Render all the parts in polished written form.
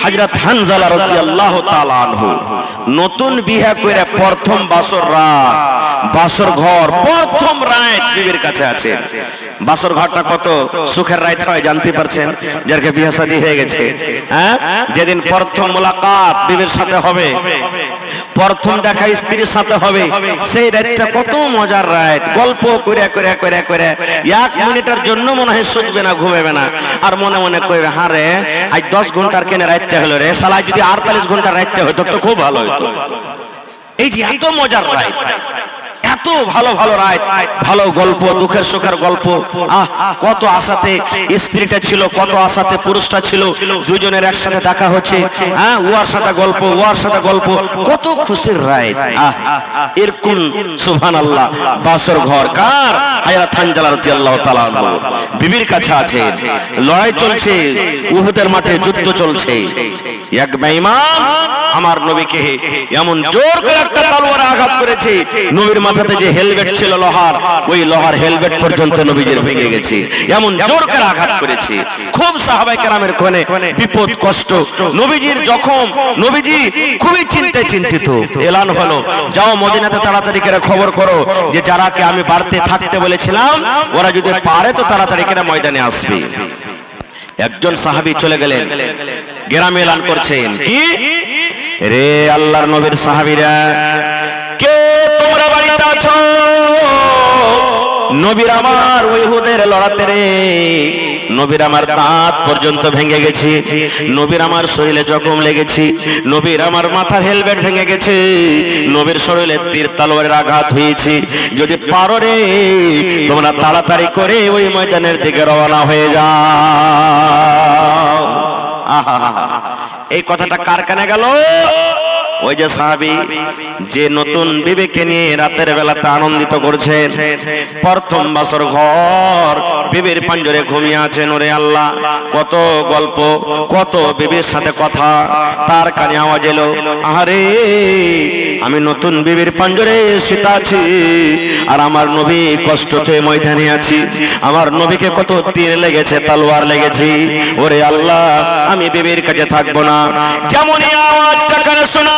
হযরত হানজালা রাদিয়াল্লাহু তাআলা আনহু নতুন বিয়ে করে প্রথম বাসর রাত, বাসর ঘর প্রথম রাত বিবির কাছে আছে। বাসর ঘরটা কত সুখের রাত হয় জানতে পারছেন, যার বিয়ে শাদী হয়ে গেছে। হ্যাঁ, যেদিন প্রথম মুলাকাত বিবির সাথে হবে, প্রথম দেখা স্ত্রীর সাথে হবে, সেই রাতটা কত মজার রাত। গল্প করে করে করে করে 1 মিনিটের জন্য মনে হয় শুধবে না, ঘুমাবে না, আর মনে মনে কইবে হারে আজ 10 ঘন্টার কেনে রাতটা হলো রে, শালা যদি 48 ঘন্টার রাতটা হতো তো খুব ভালো হতো। এই যে এত মজার রাত, এত ভালো ভালো রাত, ভালো গল্প, দুঃখের সুখের গল্প। কত আশাতে স্ত্রীটা ছিল, কত আশাতে পুরুষটা ছিল, দুজনের একসাথে দেখা হচ্ছে। ওয়ার সাথে গল্প, ওয়ার সাথে গল্প, কত খুশির রাত। এরকম সুবহানাল্লাহ বাসর ঘর কার? হযরত হানজালা রাদিয়াল্লাহু তাআলা আনহু বিবির কাছে আছে। লড়াই চলছে, উহুদের মাঠে যুদ্ধ চলছে। এক বেঈমান আমার নবীকে এমন জোর করে একটা তলোয়ার আঘাত করেছে, নবীর মাথাতে যে হেলমেট ছিল লোহার, ওই লোহার হেলমেট পর্যন্ত নবীজির ভেঙে গেছে। এমন জোর করে আঘাত করেছে। খুব সাহাবায়ে কেরামের কোনে বিপদ কষ্ট, নবীজির জখম, নবীজি খুবই চিন্তায় চিন্তিত। এলান হলো, যাও মদিনাতে তাড়াতাড়ি করে খবর করো যে যারাকে আমি বাড়তে থাকতে বলেছিলাম ওরা যদি পারে তো তাড়াতাড়ি করে ময়দানে আসবে। একজন সাহাবী চলে গেলেন, গ্রামে এলান করছেন, কি রে আল্লাহর নবীর সাহাবীরা, কে তোমরা বাড়িতে আছো? নবীর আমার উহুদের লড়াতে রে, নবীর আমার দাঁত পর্যন্ত ভেঙে গেছে, নবীর আমার শরীরে জখম লেগেছে, নবীর আমার মাথার হেলমেট ভেঙে গেছে, নবীর শরীরে তীর তলোয়ারের আঘাত হয়েছে। যদি পারো রে তোমরা তাড়াতাড়ি করে ওই ময়দানের দিকে রওনা হয়ে যাও। এই কথাটা কার কানে গেল? ওই যে সাহাবী যে নতুন বিবিকে নিয়ে রাতের বেলাতে আনন্দিত করছেন, প্রথম বাসর ঘর, বিবির পাঞ্জরে ঘুমিয়ে আছেন। ওরে আল্লাহ, কত গল্প, কত বিবির সাথে কথা, তার কানে আওয়াজ এলো, আরে আমি নতুন বিবির পাঞ্জরে শুতে আছি, আর আমার নবী কষ্টতে ময়দানে আছি, আমার নবীকে কত তীর লেগেছে, তলোয়ার লেগেছে। ওরে আল্লাহ, আমি বিবির কাছে থাকবো না। যেমনই আওয়াজটা কানে শোনা,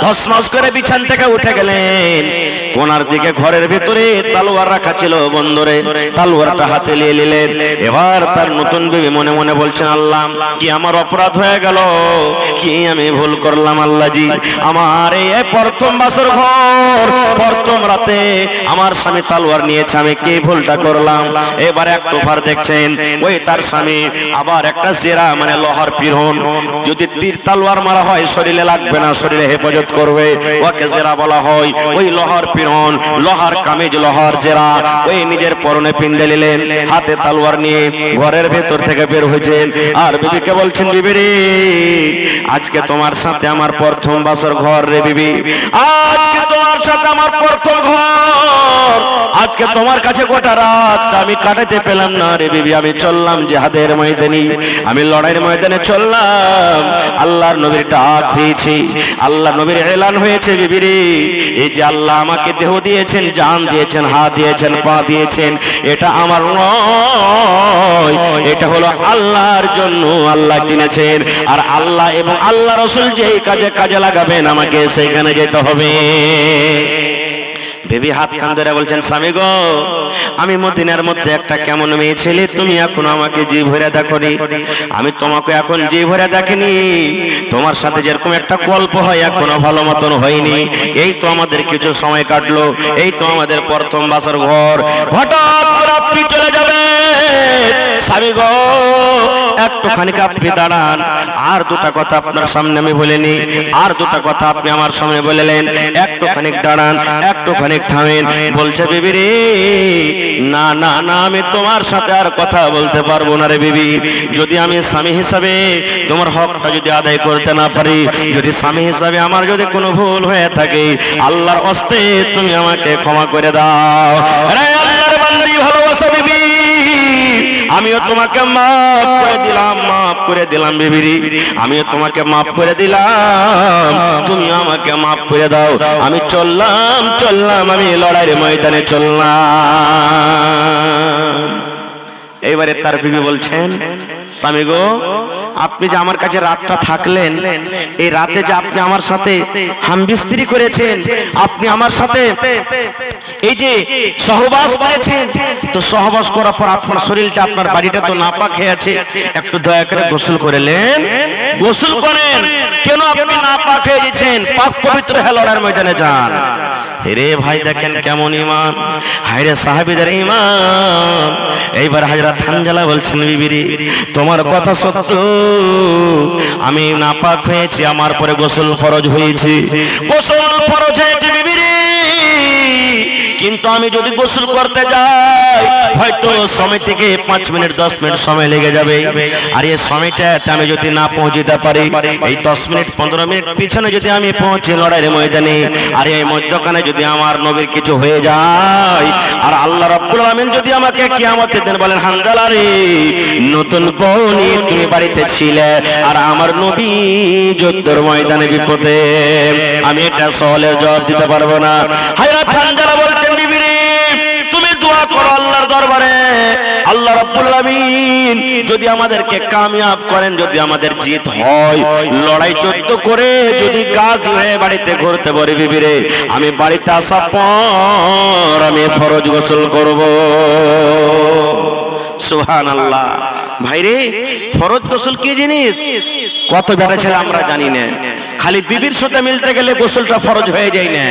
ধসমস করে বিছান থেকে উঠে গেলেন। কোনার দিকে ঘরের ভিতরে তলোয়ার রাখা ছিল, বন্দরে তলোয়ারটা হাতে নিয়ে নিলেন। এবার তার নতুন বিবি মনে মনে বলছেন, আল্লাহ কি আমার অপরাধ হয়ে গেল, কি আমি ভুল করলাম আল্লাহজি, আমার এই প্রথম বাসর ঘর, প্রথম রাতে আমার স্বামী তলোয়ার নিয়েছে, আমি কি ভুলটা করলাম। এবার একটু ভার দেখছেন, ওই তার স্বামী আবার একটা জেরা মানে লোহার পিরন, যদি তীর তলোয়ার মারা হয় শরীরে লাগবে না, শরীরে হেফাজত করবে, ওকে জেরা বলা হয়। ওই লোহার পিরন, লোহার কামিজ, লোহার জেরা, ওই নিজের পরনে পিন্দে নিলেন, হাতে তলোয়ার নিয়ে ঘরের ভেতর থেকে বের হয়েছেন। আর বিবিকে বলছেন, বিবি রে আজকে তোমার সাথে আমার প্রথম বাসর ঘর রে বিবি, আজকে তোমার সাথে আমার প্রথম ঘর, আজকে তোমার কাছে গোটা রাতটা আমি কাটাতে পেলাম না রে বিবি। আমি চললাম জিহাদের ময়দানে, আমি লড়াইয়ের ময়দানে চললাম, আল্লাহর নবীর ডাক হয়েছে, আল্লাহ নবীর এলান হয়েছে, বিবি রে এই যে আল্লাহ আমাকে দেহ দিয়েছেন, জান দিয়েছেন, হাত দিয়েছেন, পা দিয়েছেন, এটা আমার নয়, এটা হলো আল্লাহর জন্য আল্লাহ কিনেছেন। আর আল্লাহ এবং আল্লাহ রাসূল যেই কাজে কাজে লাগাবেন আমাকে সেইখানে যেতে হবে। বেবি হাত খান ধরে বলছেন, স্বামী গো, আমি মদিনার মধ্যে একটা কেমন মেয়ে ছেলে, তুমি এখন আমাকে জি ভরে দেখনি, আমি তোমাকে এখন জি ভরে দেখিনি, তোমার সাথে যেরকম একটা গল্প হয় এখনো ভালো মতন হয়নি। এই তো আমাদের কিছু সময় কাটলো, এই তো আমাদের প্রথম বাসর ঘর, হঠাৎ করে আপনি চলে যাবেন। স্বামী গো, একটুখানি আপনি দাঁড়ান, আর দুটা কথা আপনার সামনে আমি বলিনি, আর দুটা কথা আপনি আমার সামনে বললেন, একটুখানি দাঁড়ান, একটুখানি থামেন। বলছে, বিবি রে না না না, আমি তোমার সাথে আর কথা বলতে পারবো না রে বিবি, যদি আমি স্বামী হিসাবে তোমার হকটা যদি আদায় করতে না পারি, যদি স্বামী হিসাবে আমার যদি কোনো ভুল হয়ে থাকে, আল্লাহর হস্তে তুমি আমাকে ক্ষমা করে দাও। আরে আল্লাহর বান্দি ভালোবাসা বিবি, আমিও তোমাকে মাফ করে দিলাম, মাফ করে দিলাম বিবি রে, আমিও তোমাকে মাফ করে দিলাম, তুমি আমাকে মাফ করে দাও। আমি চললাম চললাম, আমি লড়াইয়ের ময়দানে চললাম। এইবারে তার বিবি বলছেন, স্বামী গো, আপনি যে আমার কাছে রাতটা থাকলেন, এই রাতে যে আপনি আমার সাথে হামবিস্ত্রি করেছেন, আপনি আমার সাথে এই যে সহবাস করেছেন, তো সহবাস করার পর আপনার শরীরটা, আপনার বাড়িটা তো নাপাক হয়ে আছে, একটু দয়া করে গোসল করেলেন, গোসল করেন। কেন আপনি নাপাক হয়ে গেছেন? পাক পবিত্র হয়ে লড়াইয়ের ময়দানে যান। রে ভাই দেখেন কেমন ঈমান, হায়রে সাহাবীদের ঈমান। এইবার হযরত হানজালা বলছেন, বিবিরে তোমার কথা সত্য, আমি নাপাক হয়েছি, আমার পরে গোসল ফরজ হয়েছে, গোসল ফরজ হয়েছে বিবিরে, কিন্তু আমি যদি গোসল করতে যাই হয়তো সময় থেকে 5 মিনিট 10 মিনিট সময় লেগে যাবে, আর এই সময়টাতে আমি যদি না পৌঁছতে পারি, এই 10 মিনিট 15 মিনিট পিছনে যদি আমি পৌঁছে লড়াইয়ের ময়দানে, আর এই মধ্যখানে যদি আমার নবীর কিছু হয়ে যায়, আর আল্লাহ রাব্বুল আলামিন যদি আমাকে কিয়ামতের দিন বলেন, হানজালা রে নতুন বউ নিয়ে তুমি বাড়িতে ছিলে আর আমার নবী যুদ্ধের ময়দানে বিপদে, আমি এটা সহলে জবাব দিতে পারবো না। হযরত হানজালা বলতেন, বিবিরে তুমি দোয়া করো আল্লাহর দরবারে, আল্লাহ রাব্বুল আলামিন যদি আমাদেরকে কামিয়াব করেন, যদি আমাদের জিত হয়, লড়াই যুদ্ধ করে যদি গাজী হয়ে বাড়িতে ঘুরতে পারি, বিবিরে আমি বাড়িতে আসার পর আমি ফরজ গোসল করব। সুবহানাল্লাহ। ভাইরে ফরজ গোসল কি জিনিস? কত বেটা ছেলে আমরা জানি না, খালি বিবির সাথে মিলতে গেলে গোসলটা ফরজ হয়ে যায় না,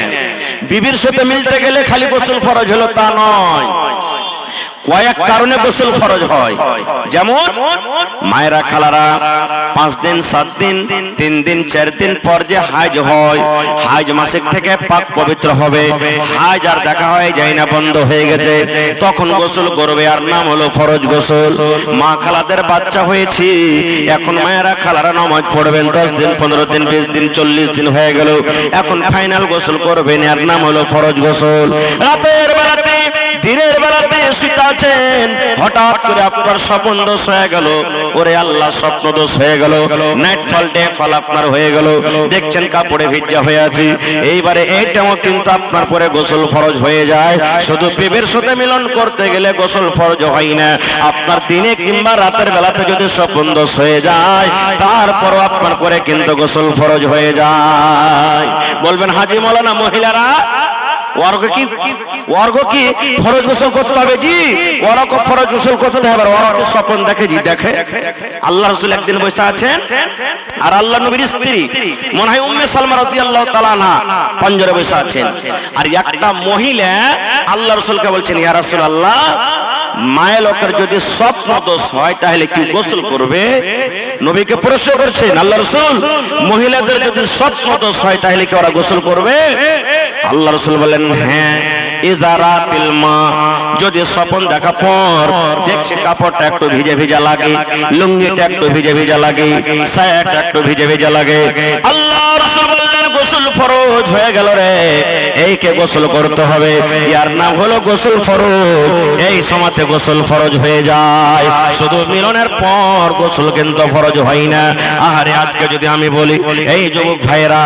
বিবির সাথে মিলতে গেলে খালি গোসল ফরজ হলো তা নয়, কয়েক কারণে গোসল ফরজ হয়। যেমন মায়েরা খালারা 5 দিন 7 দিন 3 দিন 4 দিন পর যে হাইজ হয়, হাইজ মাসিক থেকে পাক পবিত্র হবে, হাইজ আর দেখা হয় যায় না, বন্ধ হয়ে গেছে, তখন গোসল করবে, আর নাম হলো ফরজ গোসল। মা খালাদের বাচ্চা হয়েছে, এখন মায়েরা খালারা নামাজ পড়বেন, 10 দিন 15 দিন 20 দিন 40 দিন হয়ে গেল, এখন ফাইনাল গোসল করবেন, আর নাম হলো ফরজ গোসল। রাতের বেলাতে দিনের বেলাতে শুতে আছেন, হঠাৎ করে আপনার স্বপ্ন দোষ হয়ে গেল, ওরে আল্লাহ স্বপ্ন দোষ হয়ে গেল, নাইট ফল ডে ফল আপনার হয়ে গেল, দেখছেন কাপড়ে ভিজা হয়ে আছে, এইবারে এইটাও কিন্তু আপনার পরে গোসল ফরজ হয়ে যায়। শুধু বিবির সাথে মিলন করতে গেলে গোসল ফরজ হয় না, আপনার দিনে কিংবা রাতের বেলাতে যদি স্বপ্ন দোষ হয়ে যায়, তারপরও আপনার পরে কিন্তু গোসল ফরজ হয়ে যায়। বলবেন হাজী মাওলানা মহিলারা ওয়ার্গ কি ফরজ গোসল করতে হবে? জি, ওয়ার্গ ফরজ গোসল করতে হবে। ওয়ার্গ স্বপ্ন দেখে, জি দেখে। আল্লাহ রাসূল একদিন বসে আছেন, আর আল্লাহ নবীর স্ত্রী মনে হয় উম্মে সালমা রাদিয়াল্লাহু তাআলা আনহা পাঞ্জরে বসে আছেন, আর একটা মহিলা আল্লাহ রাসূলকে বলছেন, ইয়া রাসূলুল্লাহ, মায়ের লোকের যদি স্বপ্ন দোষ হয় তাহলে কি গোসল করবে? নবীকে প্রশ্ন করছেন আল্লাহ রাসূল, মহিলাদের যদি স্বপ্ন দোষ হয় তাহলে কি ওরা গোসল করবে? আল্লাহ রাসূল বলেন, হ্যাঁ, ইজারাতিল মা, যদি স্বপ্ন দেখা পর দেখছে কাপড়টা একটু ভিজে ভিজা লাগে, লুঙ্গিটা একটু ভিজে ভিজা লাগে, সায়াটা একটু ভিজে ভিজা লাগে, আল্লাহ রাসূল বললেন গোসল ফরজ হয়ে গেল রে, এইকে গোসল করতে হবে, ইয়ার নাম হলো গোসল ফরজ। এই সময়তে গোসল ফরজ হয়ে যায়, শুধু মিলনের পর গোসল কিন্তু ফরজ হয় না। আহারে আজকে যদি আমি বলি, এই যুবক ভাইরা,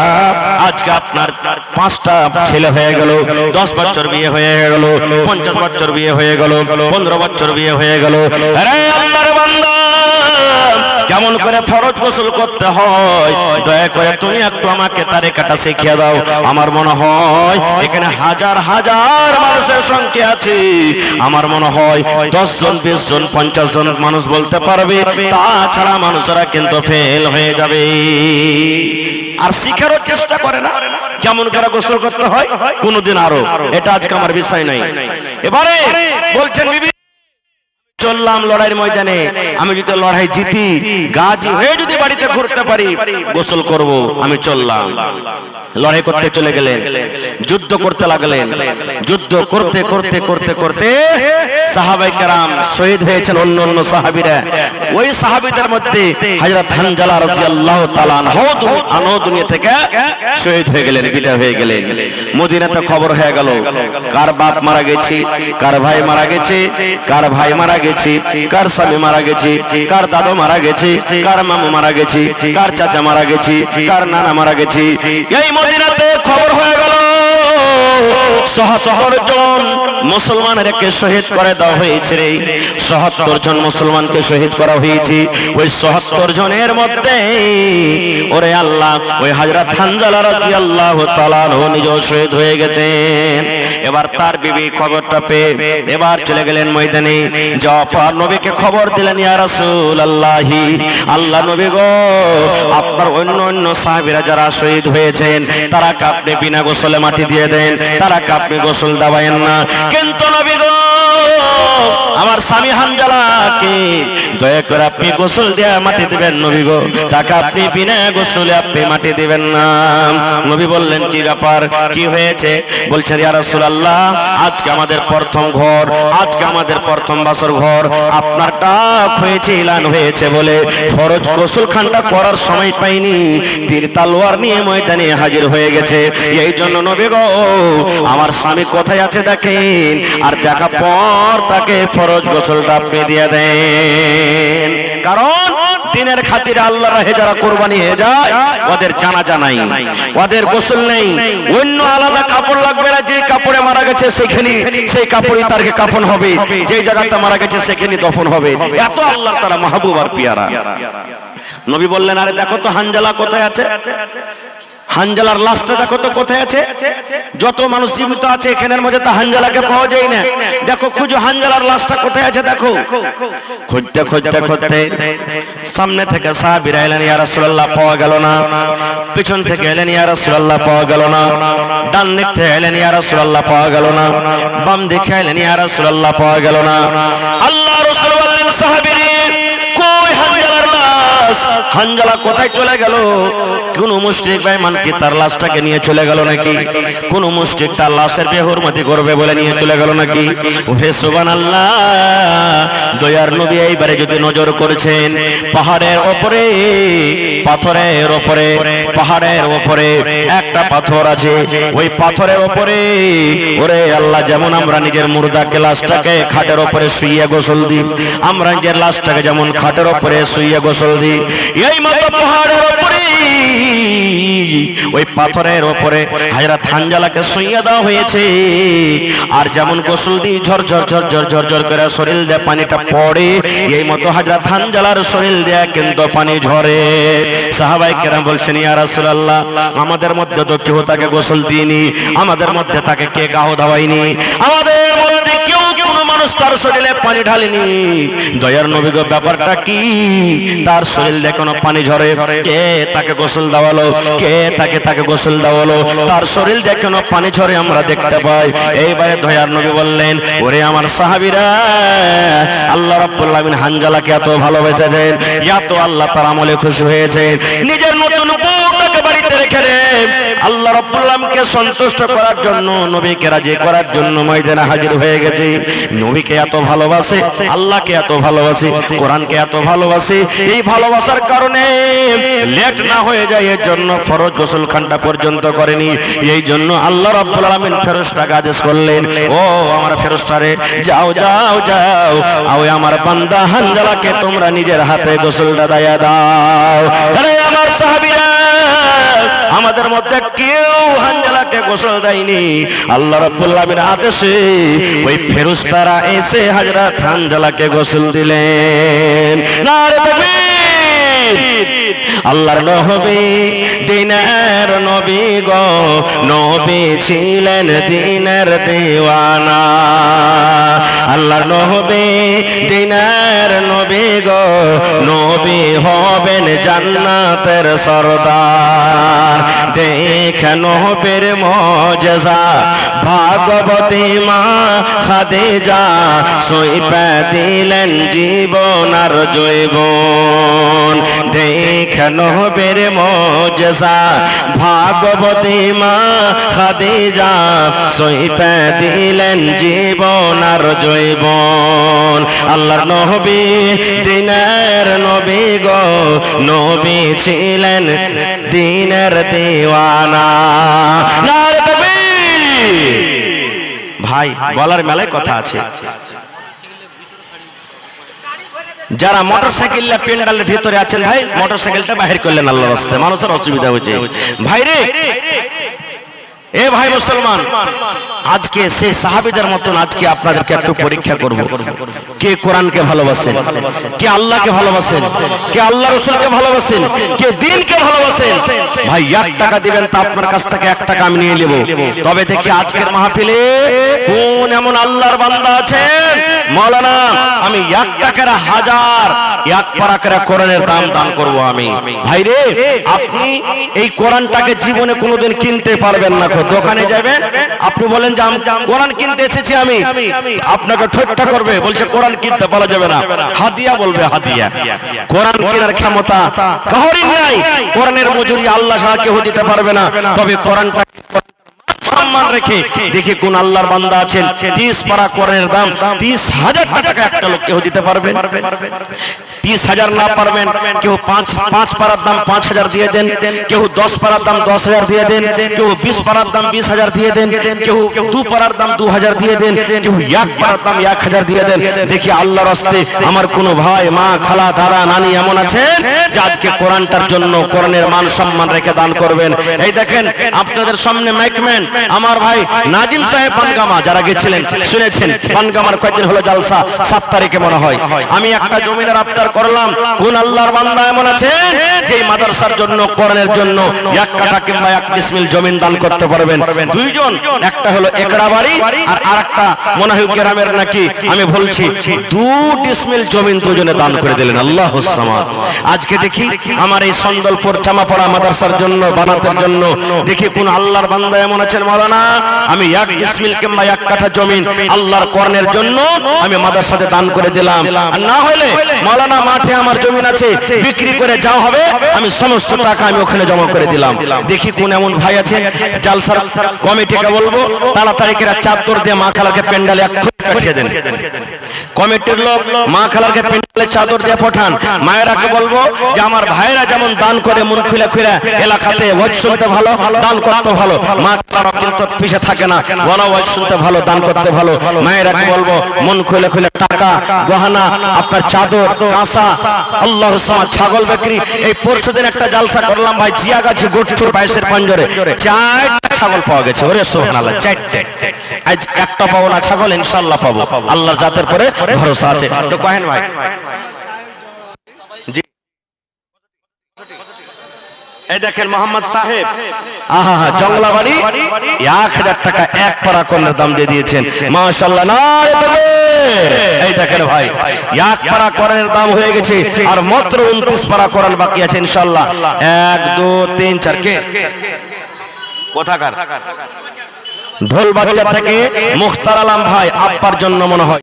আজকে আপনার 5টা ছেলে হয়ে গেল, 10 বছর বিয়ে হয়ে গেল, 50 বছর বিয়ে হয়ে গেল, 15 বছর বিয়ে হয়ে গেল, আরে আল্লাহর বান্দা, কেমন করে ফরজ গোসল করতে হয় দয়া করে তুমি একটু আমাকে তারিকাটা শিখিয়ে দাও। আমার মনে হয় এখানে হাজার হাজার মানুষের সংখ্যা আছে, আমার মনে হয় 10 জন 20 জন 50 জন মানুষ বলতে পারবে, তাছাড়া মানুষেরা কিন্তু ফেল হয়ে যাবে, আর শিখারও চেষ্টা করে না কেমন করে গোসল করতে হয় কোনদিন। আরো এটা আজকে আমার বিষয় নাই। এবারে বলছেন, বিবি চললাম লড়াইয়ের ময়দানে, আমি যদি লড়াই জিতি, গাজী হয়ে যদি বাড়িতে ঘুরতে পারি, গোসল করব, আমি চললাম। লড়াই করতে চলে গেলেন, যুদ্ধ করতে লাগলেন, যুদ্ধ করতে করতে করতে করতে সাহাবায়ে কেরাম শহীদ হয়েছেন, অন্য অন্য সাহাবীরা। ওই সাহাবীদের মধ্যে হযরত হানজালা রাদিয়াল্লাহু তাআলা আনহু দুনিয়া থেকে শহীদ হয়ে গেলেন, বিদায় হয়ে গেলেন। মদিনাতে খবর হয়ে গেল, কার বাপ মারা গেছে, কার ভাই মারা গেছে, কার ভাই মারা গেছে, কার স্বামী মারা গেছে, কার দাদু মারা গেছে, কার মামু মারা গেছে, কার চাচা মারা গেছে, কার নানা মারা গেছে। এই মদিনাতে খবর হয়ে গেল ৭৭ জন মুসলমানকে শহীদ করে দেওয়া হয়েছে রে। ৭৭ জন মুসলমানকে শহীদ করা হয়েছে। ওই ৭৭ জনের মধ্যে ওরে আল্লাহ ওই হযরত হানজালা রাদিয়াল্লাহু তাআলা নিজেও শহীদ হয়ে গেছেন। এবার তার বিবি খবরটা পেয়ে এবার চলে গেলেন ময়দানে। যাওয়ার পর নবীকে খবর দিলেন, ইয়া রাসূলুল্লাহ, আল্লাহ নবী গো, আপনার অন্য অন্য সাহাবীরা যারা শহীদ হয়েছেন তারাকে আপনি বিনা গোসলে মাটি দিয়ে দেন, তারাকে আপনি গোসল দেওয়ায়েন না, কিন্তু নবী গো আমার স্বামী হানজালাকে দয়া করে আপনি গোসল দেয়া মাটি দিবেন নবী গো, তাকে আপনি বিনা গোসলে আপনি মাটি দিবেন না। নবী বললেন, কি ব্যাপার, কি হয়েছে? বলছেন, ইয়া রাসূলুল্লাহ, আজকে আমাদের প্রথম ঘর, আজকে আমাদের প্রথম বাসর ঘর, আপনার ডাক হয়েছে, এলান হয়েছে বলে ফরজ গোসলখানটা করার সময় পাইনি, তীর তলোয়ার নিয়ে ময়দানে হাজির হয়ে গেছে। এই জন্য নবী গো আমার স্বামী কোথায় আছে দেখেন, আর দেখা পর তাকে ফরজ গোসলটা আপনি দিয়ে দেন। কারণ দিনের খাতিরে আল্লাহর রাহে যারা কুরবানি হয়ে যায় ওদের জানাজা নাই, ওদের গোসল নেই, অন্য আলাদা কাপড় লাগবে না। যে কাপড়ে মারা গেছে সেখানে সেই কাপড়ই তার কাফন হবে, যে জায়গাতে মারা গেছে সেখানে দফন হবে। এত আল্লাহর তারা মাহবুব আর পিয়ারা। নবী বললেন, আরে দেখো তো হানজালা কোথায় আছে, হানজালার লাশটা দেখো তো কোথায় আছে। যত মানুষ জীবিত আছে এখানের মধ্যে তো হানজালাকে পাওয়া যায় না, দেখো খুঁজো হানজালার লাশটা কোথায় আছে দেখো। খুঁজতে খুঁজতে খুঁজতে সামনে থেকে সাহাবীরা এলেন, ইয়া রাসূলুল্লাহ পাওয়া গেল না। পিছন থেকে এলেন, ইয়া রাসূলুল্লাহ পাওয়া গেল না। ডান দিক থেকে এলেন, ইয়া রাসূলুল্লাহ পাওয়া গেল না। বাম দিকে এলেন, ইয়া রাসূলুল্লাহ পাওয়া গেল না। আল্লাহ রাসূল বললেন, সাহাবীরা কই হানজালার লাশ, হানজালা কোথায় চলে গেল? কোন মুশরিক বেঈমান কি তার লাশটাকে নিয়ে চলে গেল নাকি? কোন মুশরিক তার লাশের বেহুরমতি করবে বলে নিয়ে চলে গেল নাকি? ওহে সুবহানাল্লাহ, দয়ার নবী এইবারে যদি নজর করেছেন পাহাড়ের উপরে, পাথরের উপরে, পাহাড়ের উপরে একটা পাথর আছে, ওই পাথরের উপরে ওরে আল্লাহ যেমন আমরা নিজের মুর্দাকে লাশটাকে খাটের উপরে শুইয়ে গোসল দিই, আমরা নিজের লাশটাকে যেমন খাটের উপরে শুইয়ে গোসল দিই, এই মতো পাহাড়ের উপরে ওই পাথরের উপরে হযরত হানজালাকে শুইয়ে দেওয়া হয়েছে। আর যেমন গোসল দিয়ে ঝরঝর ঝরঝর ঝরঝর করে শরীর দিয়ে পানিটা পড়ে, এই মতো হযরত হানজালার শরীর দিয়ে কিন্তু পানি ঝরে। সাহাবায়ে কেরাম বলছেন, ইয়া রাসূলুল্লাহ, আমাদের মধ্যে তো কেউ তাকে গোসল দিইনি, আমাদের মধ্যে তাকে কে গাও দাওয়াইনি, আমাদের মধ্যে কেউ কোনো মানুষ তার শরীরে পানি ঢালেনি। দয়ার নবী গো ব্যাপারটা কি? তার শরীর দিয়ে কোনো পানি ঝরে, কে তাকে গোসল দেওয়ালো, কে তাকে গোসল দেওয়ালো, তার শরীর দিয়ে কোনো পানি ঝরে আমরা দেখতে পাই। এইবারে দয়ার নবী বললেন, ওরে আমার সাহাবীরা, আল্লাহ রাব্বুল আলামিন হানজালাকে এত ভালোবেসেছেন, এত আল্লাহ তার আমলে খুশি হয়েছে, নিজের নতুন বউটাকে বাড়িতে রেখে আল্লাহ রাব্বুল আলামিনকে সন্তুষ্ট করার জন্য, নবীকে রাজি করার জন্য ময়দানে হাজির হয়ে গেছে। নবীকে এত ভালোবাসে, আল্লাহকে এত ভালোবাসে, কোরআনকে এত ভালোবাসে, এই ভালোবাসার কারণে লেট না হয়ে যায় এর জন্য ফরজ গোসলখানটা পর্যন্ত করেনি। এই জন্য আল্লাহ রাব্বুল আলামিন ফেরেশতাকে আদেশ করলেন, ও আমার ফেরেশতারে, যাও যাও যাও, ওই আমার বান্দা হানজালাকে তোমরা নিজের হাতে গোসলটা দিয়ে দাও। আরে আমার সাহাবীরা, আমাদের মধ্যে কেউ হানজালাকে গোসল দেয়নি, আল্লাহ রাব্বুল আলামিনের আদেশে ওই ফেরেশতারা এসে হযরত হানজালাকে গোসল দিলেন। নারে তাকবীর! আল্লাহর নবী দিনের নবী গো, নবী ছিলেন দিনের দিওয়ানা। আল্লাহর নবী দিনের নবী গো, নবী হবেন জান্নাতের সরদার। দেখে নবীর মুজিজা ভাগবতী মা খাদিজা, সইপে দিলেন জীবন আর জৈবন। দেখে নবীর মুজিজা ভাগবতী মা খাদিজা, সইপে দিলেন জীবন আর জৈবন। আল্লাহর নবী দিনের নবী গো, নবী ছিলেন দিনের দিওয়ানা। নারে তাকবীর! ভাই বলার মেলায় কথা আছে। যারা মোটরসাইকেল পেন্ডালের ভিতরে আছেন ভাই, মোটরসাইকেলটা বাহির করলেন আল্লাহর রাস্তায়, মানুষের অসুবিধা হচ্ছে। ভাই রে, এ ভাই মুসলমান, আজকে সেই সাহাবীদের মতন আজকে আপনাদেরকে একটু পরীক্ষা করব, কে কোরআনকে ভালোবাসেন, কে আল্লাহকে ভালোবাসেন, কে আল্লাহ রাসূলকে ভালোবাসেন, কে দ্বীনকে ভালোবাসেন। ভাই 1 টাকা দিবেন তা আপনার কাছ থেকে 1 টাকা আমি নিয়ে নেব। তবে দেখি আজকের মাহফিলে কোন এমন আল্লাহর বান্দা আছেন, মাওলানা আমি 1 টাকার 1000 1 পারা করে কোরআনের দান করব আমি। ভাই রে, আপনি এই কোরআনটাকে জীবনে কোনোদিন কিনতে পারবেন না। দোকানে যাবেন, আপনি বলেন যে আমি কোরআন কিনতে এসেছি, আমি আপনাকে ঠোঁটটা করবে, বলছে কোরআন কিনতে পারা যাবে না, হাদিয়া বলবে হাদিয়া। কোরআন কেনার ক্ষমতা কারোরই নাই, কোরআনের মজুরি আল্লাহ ছাড়া কেউ দিতে পারবে না। তবে কোরআনটা সম্মান রেখে দেখি কোন আল্লাহর বান্দা আছেন 30 পারা কোরআনের দাম 30,000 টাকা একটা লোক কেউ দিতে পারবেন? 30,000 না পারবেন, কেউ 5 পারার দাম 5,000 দিয়ে দেন, কেউ 10 পারার দাম 10,000 দিয়ে দেন, কেউ 20 পারার দাম 20,000 দিয়ে দেন, কেউ 2 পারার দাম 2,000 দিয়ে দেন, কেউ 1 পারার দাম 1,000 দিয়ে দেন। দেখি আল্লাহর রাস্তে আমার কোন ভাই, মা, খালা, দাদা, নানি এমন আছেন যে আজকে কোরআনটার জন্য কোরআনের মান সম্মান রেখে দান করবেন। এই দেখেন আপনাদের সামনে মাইকম্যান আমার ভাই নাজিম সাহেব পানগামা, যারা গেছিলেন শুনেছেন, পানগামার কয়েকদিন হলো জালসা, 7 তারিখে মনে হয়। আমি একটা জমিনের আবদার করলাম, কোন আল্লাহর বান্দা এমন আছেন যে মাদ্রাসার জন্য কোরআনের জন্য 1 কাঠা কিংবা 1 ডিসমিল জমিন দান করতে পারবেন? 2 জন, একটা হলো একড়া বাড়ি আর আরেকটা মনে হয় গ্রামের নাকি, আমি বলছি 2 ডিসমিল জমিন 2 জনে দান করে দিলেন। আল্লাহুস সামাদ। আজকে দেখি আমার এই সন্দলপুর চামাপাড়া মাদ্রাসার জন্য বানাতের জন্য দেখি কোন আল্লাহর বান্দা এমন আছেন, মাওলানা আমি 1 ডিসমিল কিংবা 1 কাঠা জমিন আল্লাহর কোরআনের জন্য আমি মাদ্রাসাতে দান করে দিলাম। আর না হলে মাওলানা মাঠে আমার জমিন আছে, বিক্রি করে যা হবে আমি সমস্ত টাকা আমি ওখানে জমা করে দিলাম। দেখি কোন এমন ভাই আছে, জালসার কমিটিকে বলবো তাড়াতাড়ি করে চাদর দিয়ে মা খালাকে প্যান্ডালে এক্ষুনি পাঠিয়ে দেন। কমিটির লোক মা খালাকে প্যান্ডালে চাদর দিয়ে পাঠান। মায়েরাকে বলবো যে আমার ভাইরা যেমন দান করে মন খুলে খুলে, এলাকাতে ওয়াজ শুনতে ভালো, দান করতে ভালো, মা খালারা কিন্তু পিছে থাকে না, বলা ওয়াজ শুনতে ভালো, দান করতে ভালো। মায়েরাকে বলবো মন খুলে খুলে টাকা, গহনা, আপনার চাদর, কাঁসা, আল্লাহুস সামাদ, ছাগল বিক্রি। এই পরশুদিন একটা জালসা করলাম ভাই, জিয়াগাছি গোটছুর 22-এর পাঞ্জরে 4টা ছাগল পাওয়া গেছে। ওরে সুবহানাল্লাহ, 4টে। আজ একটা পাবো না ছাগল, ইনশাআল্লাহ পাবো, আল্লাহর জাতের পরে ভরসা আছে। তো কহেন ভাই জি। এই দেখেন মোহাম্মদ সাহেব, আহা জংলাবাড়ি 1,000 টাকা 1 পারা কোরআনের দাম দিয়ে দিয়েছেন, মাশাআল্লাহ। না এই দেখেন ভাই 1 পারা কোরআনের দাম হয়ে গেছে, আর মাত্র 29 পারা কোরআন বাকি আছে ইনশাআল্লাহ। 1 2 3 4 কে কোথাকার ঢোল বাচ্চা থেকে মুখতার আলম ভাই আব্বার জন্য মনে হয়।